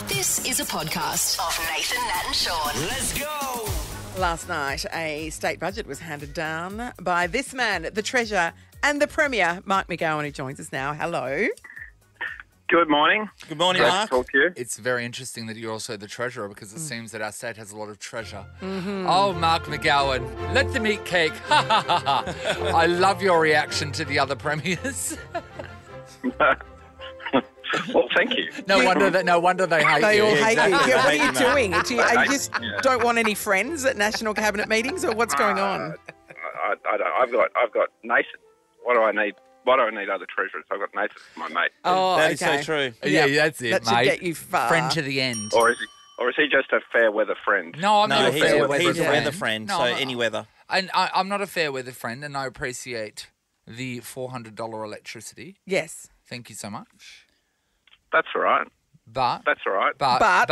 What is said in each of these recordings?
This is a podcast of Nathan, Nat and Shaun. Let's go! Last night, a state budget was handed down by this man, the Treasurer and the Premier, Mark McGowan, who joins us now. Hello. Good morning. Good morning, Great Mark. to talk to you. It's very interesting that you're also the treasurer because it seems that our state has a lot of treasure. Oh, Mark McGowan, let them eat cake. Ha, ha, ha, ha. I love your reaction to the other premiers. Well, thank you. No wonder they hate They you. all hate exactly. you. Yeah, what are Hate you you, Mark. doing? You just don't want any friends at national cabinet meetings, or what's going on? I don't. I've got Nathan. What do I need? Why do I need other treasurers? I've got Nathan, my mate. Oh, That is okay. so true. Yeah, that's it, That should mate. get you far. Friend to the end. Or is he just a fair weather friend? No, I'm No, not a he's fair a weather friend. weather friend, No, so I'm- any weather. And I'm not a fair weather friend, and I appreciate the $400 electricity. Yes. Thank you so much. That's all right. But That's all right. But But-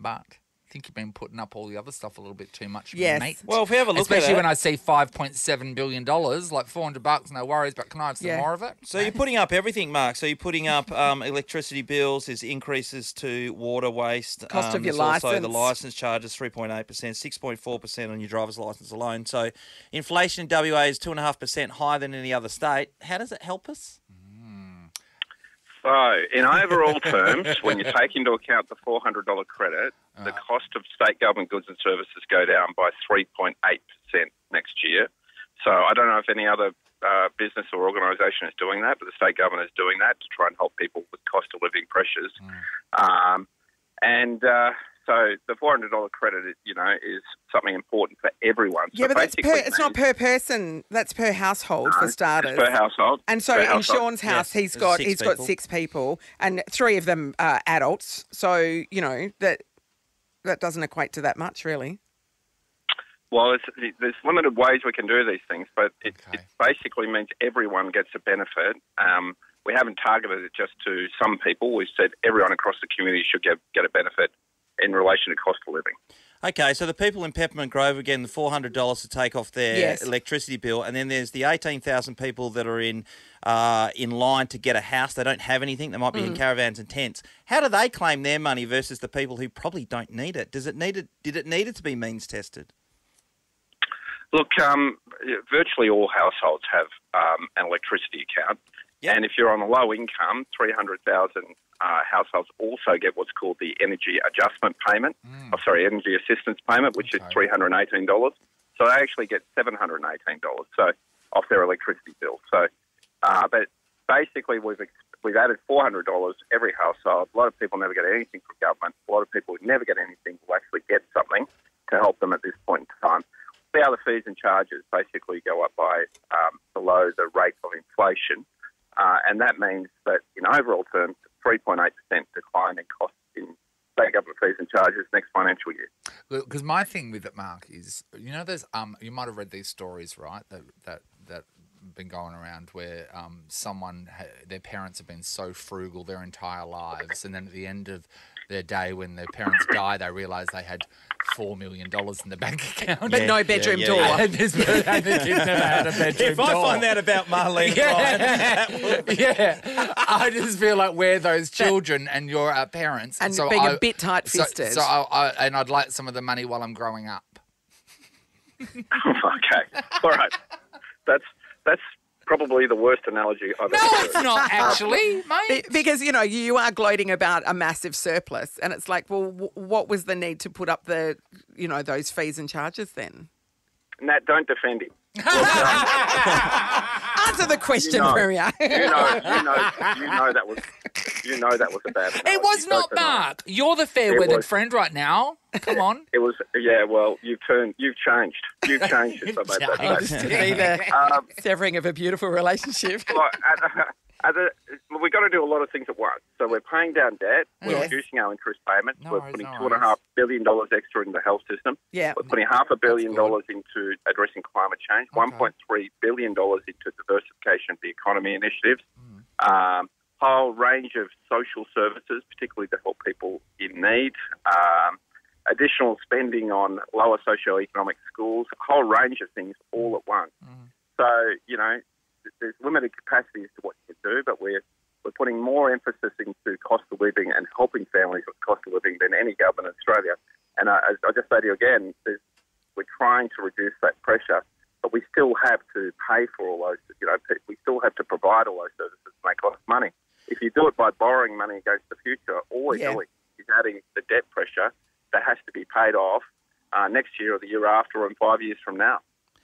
I think you've been putting up all the other stuff a little bit too much, Yes. mate. Well, if we have a look Especially at when it, I see $5.7 billion, like $400, no worries, but can I have some Yeah. more of it? so you're putting up everything, Mark. So you're putting up electricity bills, there's increases to water waste. Cost of your there's also the licence. licence charges, 3.8%, 6.4% on your driver's licence alone. So inflation in WA is 2.5% higher than any other state. How does it help us? So, in overall terms, when you take into account the $400 credit, the cost of state government goods and services go down by 3.8% next year. So, I don't know if any other business or organisation is doing that, but the state government is doing that to try and help people with cost of living pressures. So the $400 credit, is something important for everyone. Yeah, so but basically it's not per person. That's per household for starters. per household. And so Per in household. Shaun's house, Yes, he's there's got six people. 6 people, and 3 of them are adults. So that doesn't equate to that much, really. Well, there's limited ways we can do these things, but it Okay. basically means everyone gets a benefit. We haven't targeted it just to some people. We've said everyone across the community should get a benefit in relation to cost of living. Okay, so the people in Peppermint Grove, again, the $400 to take off their Yes. electricity bill, and then there's the 18,000 people that are in line to get a house. They don't have anything. They might be in caravans and tents. How do they claim their money versus the people who probably don't need it? Did it need to be means tested? Look, virtually all households have an electricity account. Yep. And if you're on a low income, 300,000 households also get what's called the energy adjustment payment, energy assistance payment, which is $318. So they actually get $718 off their electricity bill. So, but basically we've added $400 every household. A lot of people never get anything from government. A lot of people who never get anything will actually get something to help them at this point in time. The other fees and charges basically go up by below the rate of inflation. And that means that in overall terms, 3.8% decline in costs in state government fees and charges next financial year. Because my thing with it, Mark, is there's you might have read these stories, right? That been going around where their parents have been so frugal their entire lives, and then at the end of their day, when their parents die, they realise they had $4 million in the bank account, But no bedroom door. and the kids never had a bedroom If door. I find out about Marlene Yeah, I just feel like we're those children and you're our parents. And so being a bit tight-fisted. So I'd like some of the money while I'm growing up. Okay, all right. That's probably the worst analogy I've No, ever heard. it's not actually, mate. Because, you are gloating about a massive surplus, and it's like, well, what was the need to put up the, those fees and charges then? Nat, don't defend him. Answer the question, Premier. You know that was a bad analogy. It was not, Don't deny it. Mark. You're the It fair-weathered was. friend right now. Come on. It was, well, you've changed. You've changed since I made that Just statement. to be the severing of a beautiful relationship. We've got to do a lot of things at once. So we're paying down debt. We're Yes. reducing our interest payments. No we're worries, putting no $2.5 billion extra into the health system. Yeah. We're putting $500 million into addressing climate change, $1.3 billion into diversification of the economy initiatives, whole range of social services, particularly to help people in need, additional spending on lower socioeconomic schools, a whole range of things all at once. So, there's limited capacity as to what you can do, but we're We're putting more emphasis into cost of living and helping families with cost of living than any government in Australia. And I just say to you again, we're trying to reduce that pressure, but we still have to pay for all those, we still have to provide all those services and they cost money. If you do it by borrowing money against the future, all we're doing is adding the debt pressure that has to be paid off next year or the year after or in 5 years from now.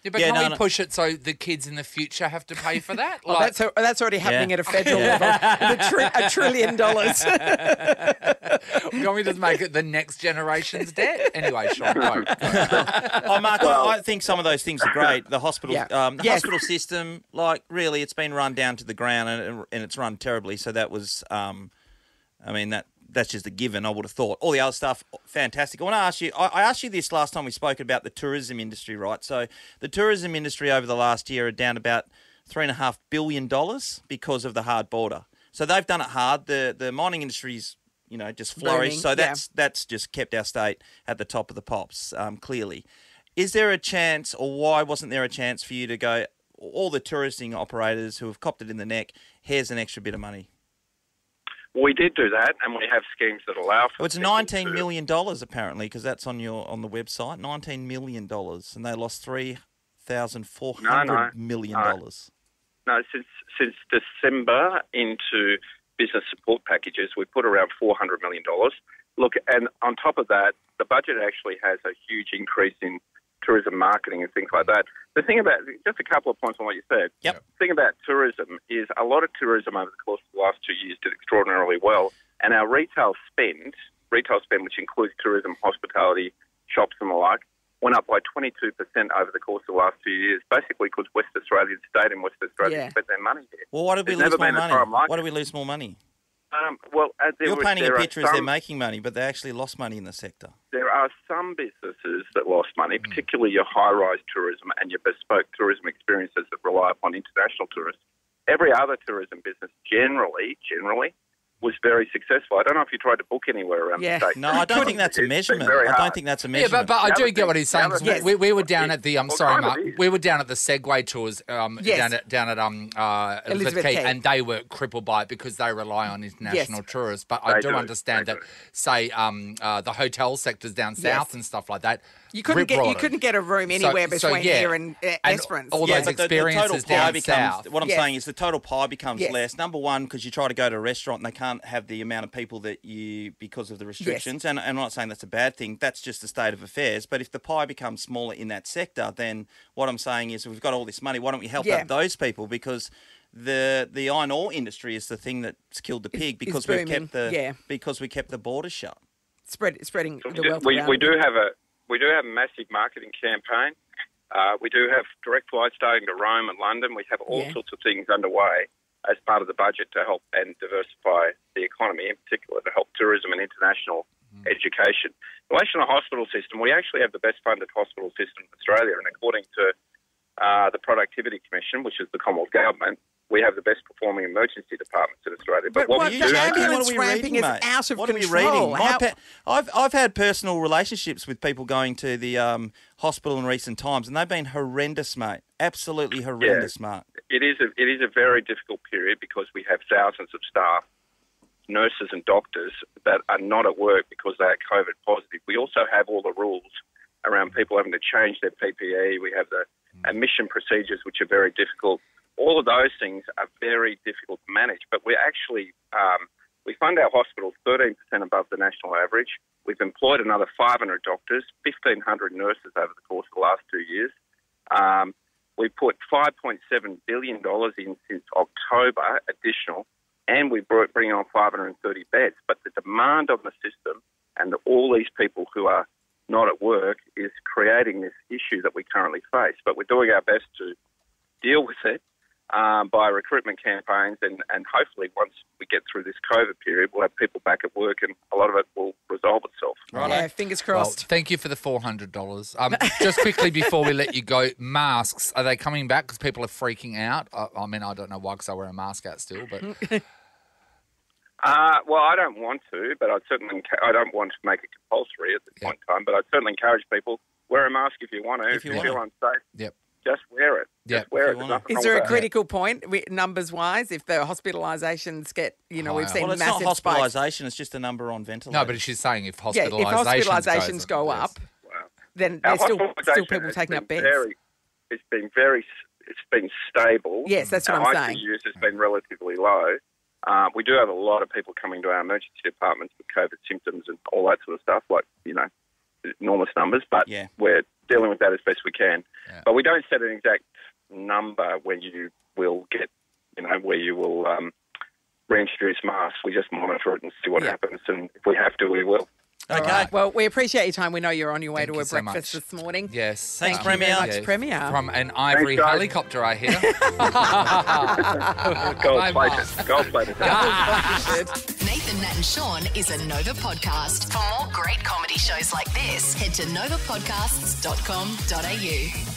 Yeah, but can we push it so the kids in the future have to pay for that? That's already happening at a federal level. $1 trillion. Can we just make it the next generation's debt? Anyway, Shaun, go. Mark, I think some of those things are great. The hospital, hospital system, really, it's been run down to the ground and it's run terribly. So that was, that's just a given, I would have thought. All the other stuff, fantastic. I want to ask you, I asked you this last time we spoke about the tourism industry, right? So the tourism industry over the last year are down about $3.5 billion because of the hard border. So they've done it hard. The mining industry's, just flourished. So that's just kept our state at the top of the pops, clearly. Is there a chance, or why wasn't there a chance for you to go, all the touristing operators who have copped it in the neck, here's an extra bit of money? We did do that, and we have schemes that allow for. Well, it's $19 million apparently, because that's on the website. $19 million, and they lost $3,400 million. No, since December into business support packages, we put around $400 million. Look, and on top of that, the budget actually has a huge increase in tourism marketing and things like that. The thing about, just a couple of points on what you said. Yep. The thing about tourism is a lot of tourism over the course of the last 2 years did extraordinarily well, and our retail spend, which includes tourism, hospitality, shops and the like, went up by 22% over the course of the last 2 years, basically because West Australian State and West Australia spent their money here. Well, why did we lose more money? Why did we lose more money? You're painting a picture as they're making money, but they actually lost money in the sector. There are some businesses that lost money, particularly your high-rise tourism and your bespoke tourism experiences that rely upon international tourists. Every other tourism business generally was very successful. I don't know if you tried to book anywhere around the state. No, I don't think that's a measurement. I don't think that's a measurement. Yeah, but I do get what he's saying. We were down at the Mark. We were down at the Segway tours down at Elizabeth Quay, and they were crippled by it because they rely on international tourists. But I do understand that, say, the hotel sectors down south and stuff like that. You couldn't get a room anywhere between here and Esperance. All those experiences down south. What I'm saying is the total pie becomes less. Number one, because you try to go to a restaurant and they can't have the amount of people that because of the restrictions. And I'm not saying that's a bad thing. That's just the state of affairs. But if the pie becomes smaller in that sector, then what I'm saying is we've got all this money. Why don't we help out those people? Because the iron ore industry is the thing that's killed the pig because we kept the borders shut. Spreading the wealth around. We do have a massive marketing campaign. We do have direct flights starting to Rome and London. We have all sorts of things underway as part of the budget to help and diversify the economy, in particular to help tourism and international education. In relation to the hospital system, we actually have the best funded hospital system in Australia, and according to the Productivity Commission, which is the Commonwealth Government, we have the best performing emergency departments in Australia. But what the ambulance ramping is out of control. What are we reading? I've had personal relationships with people going to the hospital in recent times, and they've been horrendous, mate. Absolutely horrendous, Mark. It is a very difficult period because we have thousands of staff, nurses and doctors that are not at work because they are COVID positive. We also have all the rules around people having to change their PPE. We have the admission procedures, which are very difficult. All of those things are very difficult to manage, but we actually we fund our hospitals 13% above the national average. We've employed another 500 doctors, 1,500 nurses over the course of the last 2 years. We put $5.7 billion in since October, additional, and we bring on 530 beds. But the demand on the system and all these people who are not at work is creating this issue that we currently face. But we're doing our best to deal with it by recruitment campaigns, and hopefully once we get through this COVID period, we'll have people back at work and a lot of it will resolve itself. Right. Yeah, fingers crossed. Well, thank you for the $400. Just quickly before we let you go, masks, are they coming back because people are freaking out? I mean, I don't know why because I wear a mask out still, but... Well, I don't want to, but I don't want to make it compulsory at this point in time, but I'd certainly encourage people, wear a mask if you want to, if you feel unsafe. Yep. just wear it. Yeah. Just wear If it. you There's wanna. nothing Is wrong there a with that. critical point, numbers-wise, if the hospitalisations get, we've Higher. seen Well, it's not massive spikes? hospitalisation, it's just a number on ventilators. No, but she's saying if Yeah, if hospitalisations go yes. up, Wow. then Our there's still hospitalisation people has taking been up beds. It's been stable. Yes, that's what Our I'm saying. ICU has been relatively low. We do have a lot of people coming to our emergency departments with COVID symptoms and all that sort of stuff, like, enormous numbers, but Yeah. we're dealing with that as best we can. Yeah. But we don't set an exact number when you will get, where you will reintroduce masks. We just monitor it and see what Yeah. happens, and if we have to, we will. All Okay. right. Well, we appreciate your time. We know you're on your way Thank to you a so breakfast much. this morning. Yes. Thanks, Thank you very Premier. much, Premier. From an ivory guys. helicopter, I hear. Gold-plated. Gold-plated. Nathan, Nat and Shaun is a Nova podcast. For more great comedy shows like this, head to novapodcasts.com.au.